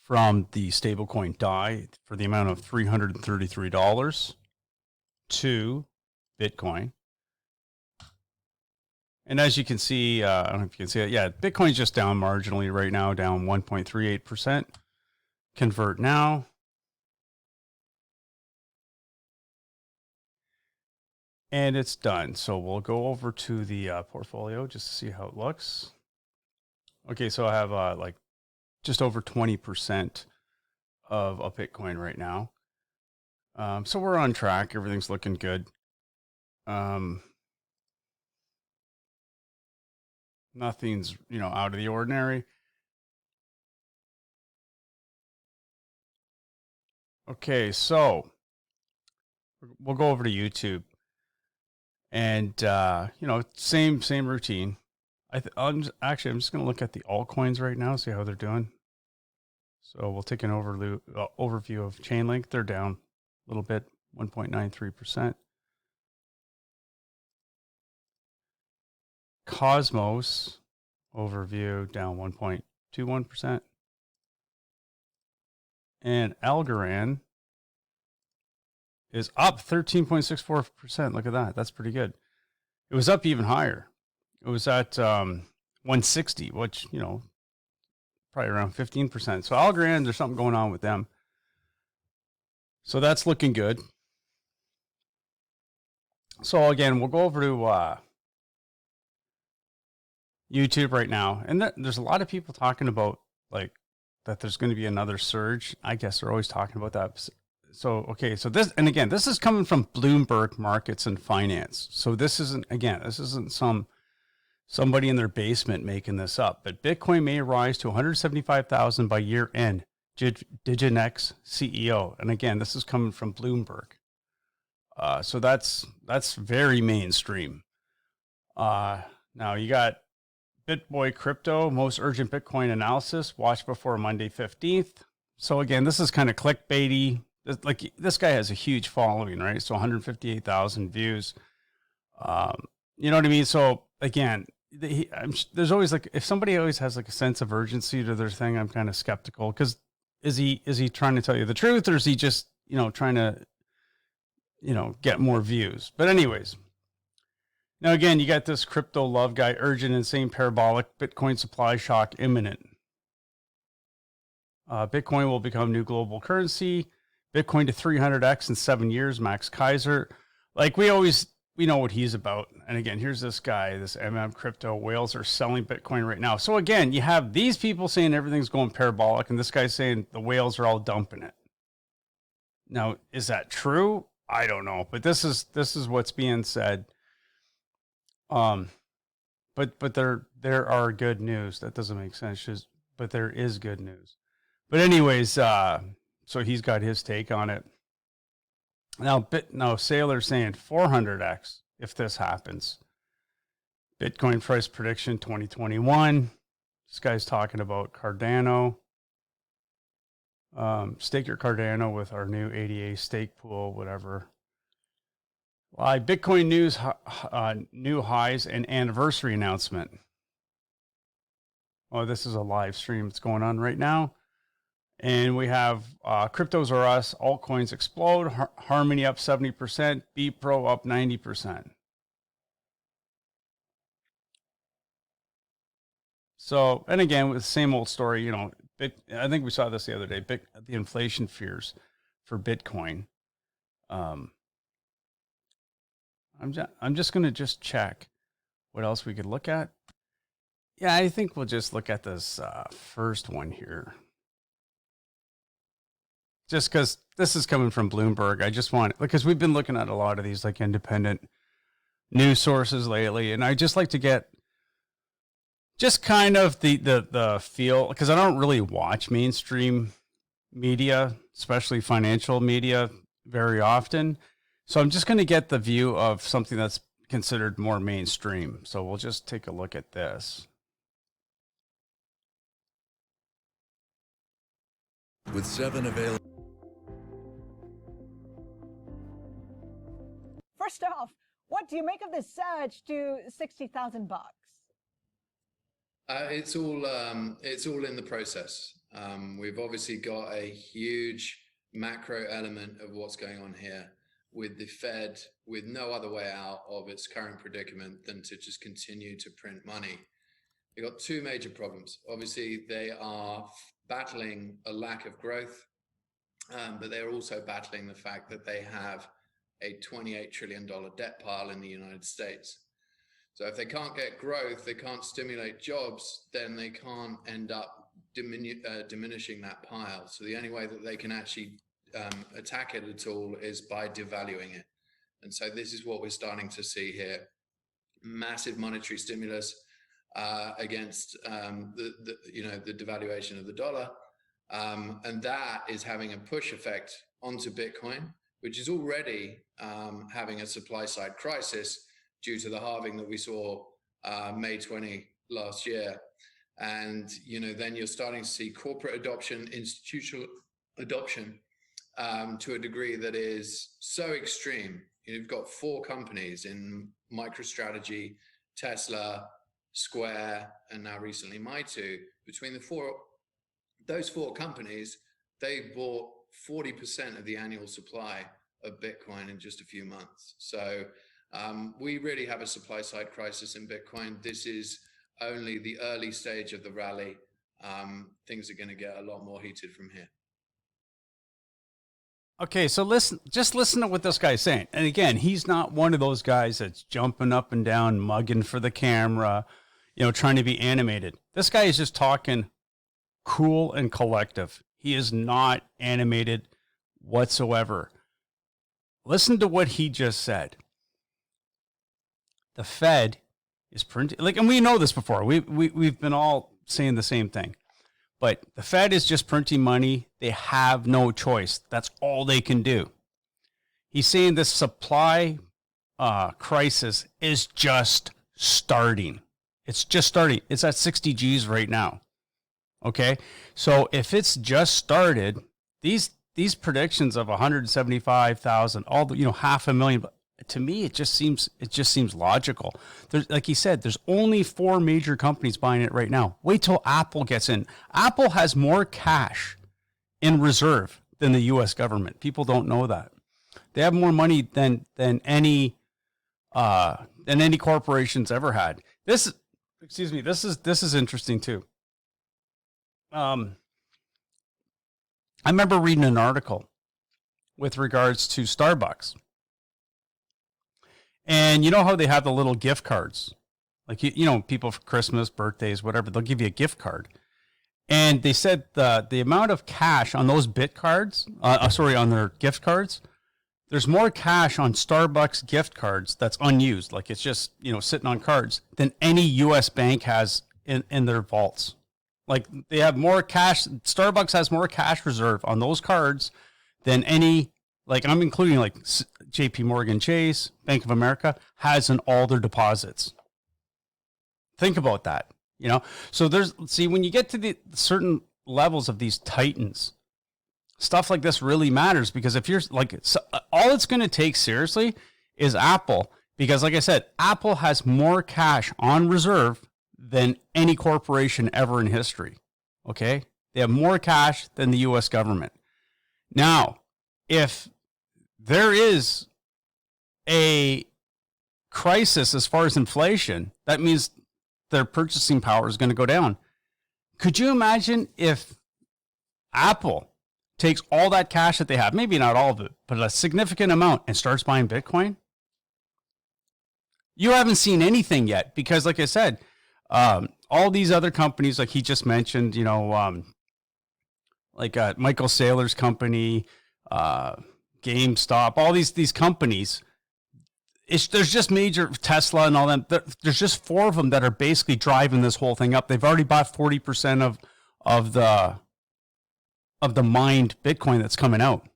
from the stablecoin DAI for the amount of $333 to Bitcoin. And as you can see, I don't know if you can see it. Yeah, Bitcoin's just down marginally right now, down 1.38%. Convert now. And it's done. So we'll go over to the portfolio just to see how it looks. Okay, so I have like just over 20% of a Bitcoin right now. So we're on track. Everything's looking good. Nothing's, out of the ordinary. Okay, so we'll go over to YouTube, and same routine. I'm just going to look at the altcoins right now, see how they're doing. So we'll take an overview of Chainlink. They're down a little bit, 1.93%. Cosmos overview down 1.21%. And Algorand is up 13.64%. Look at that. That's pretty good. It was up even higher. It was at 160, which, probably around 15%. So Algorand, there's something going on with them. So that's looking good. So again, we'll go over to YouTube right now. And there's a lot of people talking about that there's going to be another surge. I guess they're always talking about that. So, okay. So this is coming from Bloomberg Markets and Finance. So this isn't somebody in their basement making this up, but Bitcoin may rise to 175,000 by year end. Diginex CEO. And again, this is coming from Bloomberg. So that's very mainstream. Now you got BitBoy Crypto, most urgent Bitcoin analysis. Watch before Monday 15th. So again, this is kind of clickbaity. This guy has a huge following, right? So 158,000 views. You know what I mean? So again, there's always if somebody always has a sense of urgency to their thing, I'm kind of skeptical, because is he trying to tell you the truth, or is he just, trying to, get more views? But anyways, now again, you got this crypto love guy, urgent, insane, parabolic, Bitcoin supply shock imminent. Bitcoin will become new global currency. Bitcoin to 300x in 7 years, Max Kaiser. We know what he's about. And again, here's this guy, this Crypto. Whales are selling Bitcoin right now. So again, you have these people saying everything's going parabolic, and this guy's saying the whales are all dumping it. Now, is that true? I don't know, but this is what's being said. But there are good news. That doesn't make sense. But there is good news. But anyways, so he's got his take on it. Now, Sailor's saying 400x if this happens. Bitcoin price prediction 2021. This guy's talking about Cardano. Stake your Cardano with our new ADA stake pool, whatever. Bitcoin news, new highs and anniversary announcement. Oh, this is a live stream that's going on right now. And we have Cryptos Are Us, altcoins explode, Harmony up 70%, BPro up 90%. So, and again, with the same old story, I think we saw this the other day, the inflation fears for Bitcoin. I'm just going to check what else we could look at. Yeah, I think we'll just look at this first one here. Just because this is coming from Bloomberg, I just want, because we've been looking at a lot of these independent news sources lately, and I just like to get just kind of the feel, because I don't really watch mainstream media, especially financial media, very often. So I'm just going to get the view of something that's considered more mainstream. So we'll just take a look at this. With 7 available. First off, what do you make of this surge to 60,000 bucks? It's all in the process. We've obviously got a huge macro element of what's going on here with the Fed, with no other way out of its current predicament than to just continue to print money. They've got two major problems. Obviously, they are battling a lack of growth, but they're also battling the fact that they have a $28 trillion debt pile in the United States. So if they can't get growth, they can't stimulate jobs, then they can't end up diminishing that pile. So the only way that they can actually attack it at all is by devaluing it. And so this is what we're starting to see here. Massive monetary stimulus against the devaluation of the dollar. And that is having a push effect onto Bitcoin, which is already having a supply side crisis due to the halving that we saw May 20 last year. And, then you're starting to see corporate adoption, institutional adoption to a degree that is so extreme. You've got 4 companies in MicroStrategy, Tesla, Square, and now recently Maitu. Between those 4 companies, they bought 40% of the annual supply of Bitcoin in just a few months. So we really have a supply side crisis in Bitcoin. This is only the early stage of the rally. Things are going to get a lot more heated from here. Okay, so just listen to what this guy's saying. And again, he's not one of those guys that's jumping up and down, mugging for the camera, trying to be animated. This guy is just talking cool and collective. He is not animated whatsoever. Listen to what he just said. The Fed is printing, and we know this before. We've been all saying the same thing. But the Fed is just printing money. They have no choice. That's all they can do. He's saying this supply crisis is just starting. It's just starting. It's at 60 G's right now. Okay, so if it's just started, these predictions of 175,000, all the 500,000, to me it just seems logical. There's, like he said, there's only 4 major companies buying it right now. Wait till Apple gets in. Apple has more cash in reserve than the U.S. government. People don't know that. They have more money than any corporation's ever had. This is interesting too. I remember reading an article with regards to Starbucks. And you know how they have the little gift cards? Like, people for Christmas, birthdays, whatever, they'll give you a gift card. And they said the amount of cash on those bit cards, on their gift cards, there's more cash on Starbucks gift cards that's unused. Like, it's just, sitting on cards than any U.S. bank has in their vaults. Like, they have more cash. Starbucks has more cash reserve on those cards than any, like, I'm including like JP Morgan Chase, Bank of America has in all their deposits. Think about that, So when you get to the certain levels of these titans, stuff like this really matters, because if you're like, all it's going to take seriously is Apple, because like I said, Apple has more cash on reserve than any corporation ever in history. Okay? They have more cash than the U.S. government. Now, if there is a crisis as far as inflation, that means their purchasing power is going to go down. Could you imagine if Apple takes all that cash that they have, maybe not all of it, but a significant amount, and starts buying Bitcoin? You haven't seen anything yet, because like I said, all these other companies, like he just mentioned, like Michael Saylor's company, GameStop, all these companies, there's just major Tesla and all them. There's just 4 of them that are basically driving this whole thing up. They've already bought 40% of the mined Bitcoin that's coming out.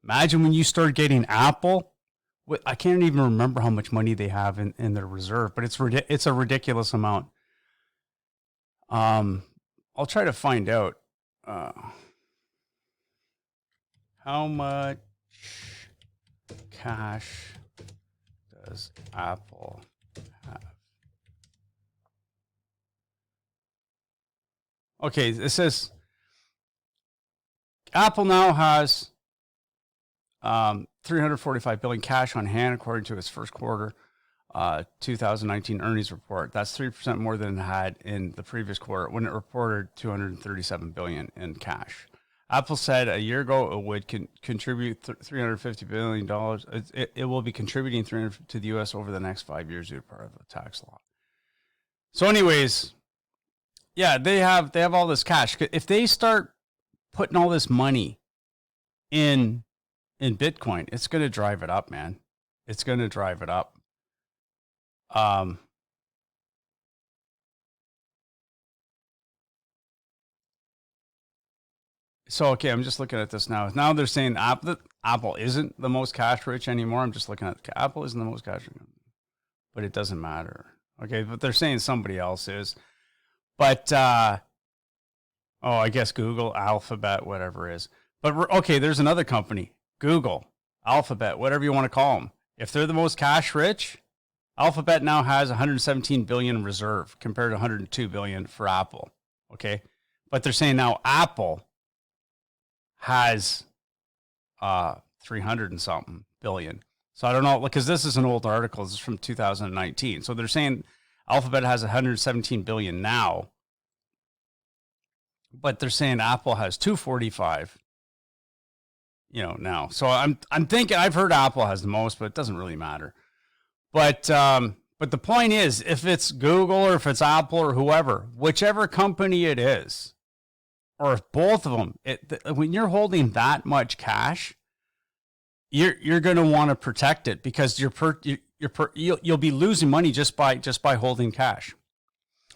Imagine when you start getting Apple. I can't even remember how much money they have in their reserve, but it's a ridiculous amount. I'll try to find out how much cash does Apple have? Okay, it says Apple now has 345 billion cash on hand, according to its first quarter 2019 earnings report. That's 3% more than it had in the previous quarter when it reported 237 billion in cash. Apple said a year ago it would contribute $350 billion. It will be contributing 300 to the U.S. over the next 5 years due to part of the tax law. So anyways, yeah, they have all this cash. If they start putting all this money in Bitcoin, it's going to drive it up, man. It's going to drive it up. So, okay, I'm just looking at this now. Now they're saying Apple isn't the most cash rich anymore. I'm just looking at Apple isn't the most cash rich, but it doesn't matter. Okay, but they're saying somebody else is. But, I guess Google, Alphabet, whatever it is. But, okay, there's another company, Google, Alphabet, whatever you want to call them. If they're the most cash rich, Alphabet now has 117 billion in reserve compared to 102 billion for Apple. Okay, but they're saying now Apple has 300 and something billion. So I don't know, because this is an old article. This is from 2019. So they're saying Alphabet has 117 billion now, but they're saying Apple has 245. Now. So I'm thinking, I've heard Apple has the most, but it doesn't really matter. But the point is, if it's Google or if it's Apple or whoever, whichever company it is, or if both of them, when you're holding that much cash, you're going to want to protect it, because you'll be losing money just by holding cash.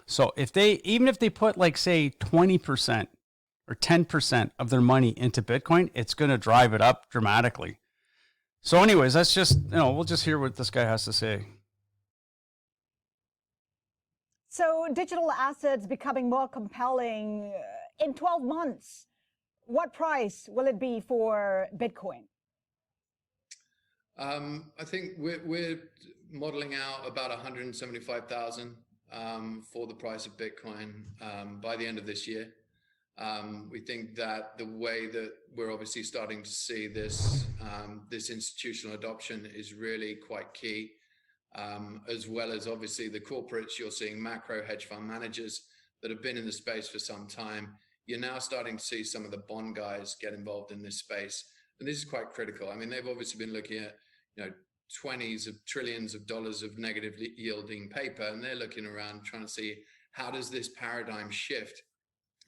So even if they put, like, say 20% or 10% of their money into Bitcoin, it's going to drive it up dramatically. So anyways, that's just, we'll just hear what this guy has to say. So digital assets becoming more compelling in 12 months. What price will it be for Bitcoin? I think we're modeling out about 175,000 for the price of Bitcoin by the end of this year. We think that the way that we're obviously starting to see this institutional adoption is really quite key, as well as obviously the corporates. You're seeing macro hedge fund managers that have been in the space for some time. You're now starting to see some of the bond guys get involved in this space, and this is quite critical. I mean, they've obviously been looking at 20s of trillions of dollars of negative yielding paper, and they're looking around trying to see how does this paradigm shift,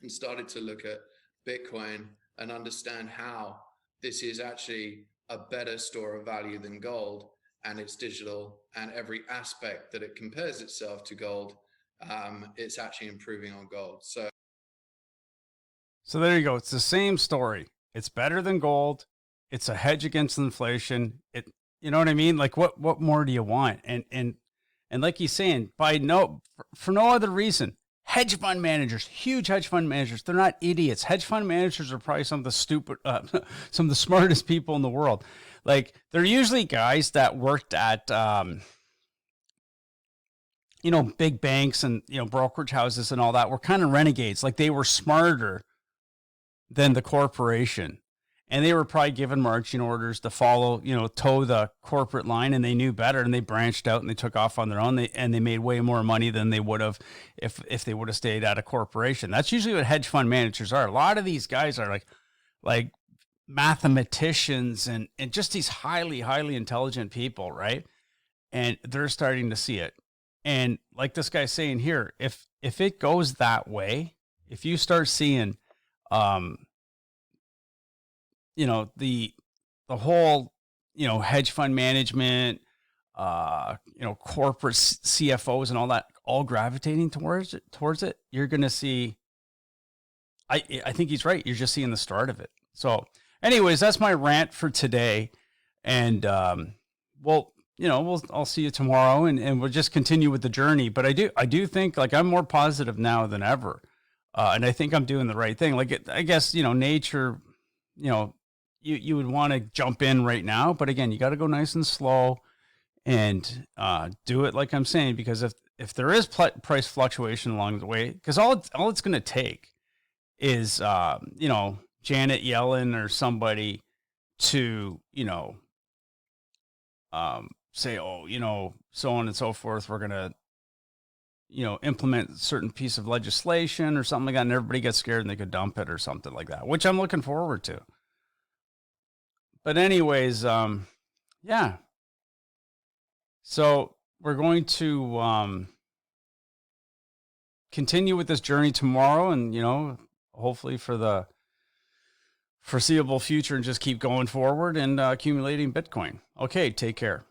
and started to look at Bitcoin and understand how this is actually a better store of value than gold, and it's digital, and every aspect that it compares itself to gold, it's actually improving on gold. So there you go. It's the same story. It's better than gold. It's a hedge against inflation. You know what I mean? Like, what more do you want? And like he's saying, for no other reason, hedge fund managers, huge hedge fund managers, they're not idiots. Hedge fund managers are probably some of the smartest people in the world. Like, they're usually guys that worked at, big banks and, brokerage houses and all that. Were kind of renegades. Like, they were smarter than the corporation. And they were probably given marching orders to follow, toe the corporate line, and they knew better, and they branched out and they took off on their own. And they made way more money than they would have if they would have stayed at a corporation. That's usually what hedge fund managers are. A lot of these guys are like mathematicians and just these highly, highly intelligent people, right? And they're starting to see it. And like this guy's saying here, if it goes that way, if you start seeing the whole, hedge fund management, corporate CFOs and all that, all gravitating towards it, you're going to see, I think he's right. You're just seeing the start of it. So anyways, that's my rant for today. And, I'll see you tomorrow and we'll just continue with the journey. But I do think, like, I'm more positive now than ever. And I think I'm doing the right thing. Like, I guess, nature, you would want to jump in right now, but again, you got to go nice and slow and do it like I'm saying, because if there is price fluctuation along the way, because all it's going to take is, Janet Yellen or somebody to, say, oh, so on and so forth. We're going to, implement a certain piece of legislation or something like that. And everybody gets scared and they could dump it or something like that, which I'm looking forward to. But anyways, yeah. So we're going to continue with this journey tomorrow and, hopefully for the foreseeable future and just keep going forward and accumulating Bitcoin. Okay, take care.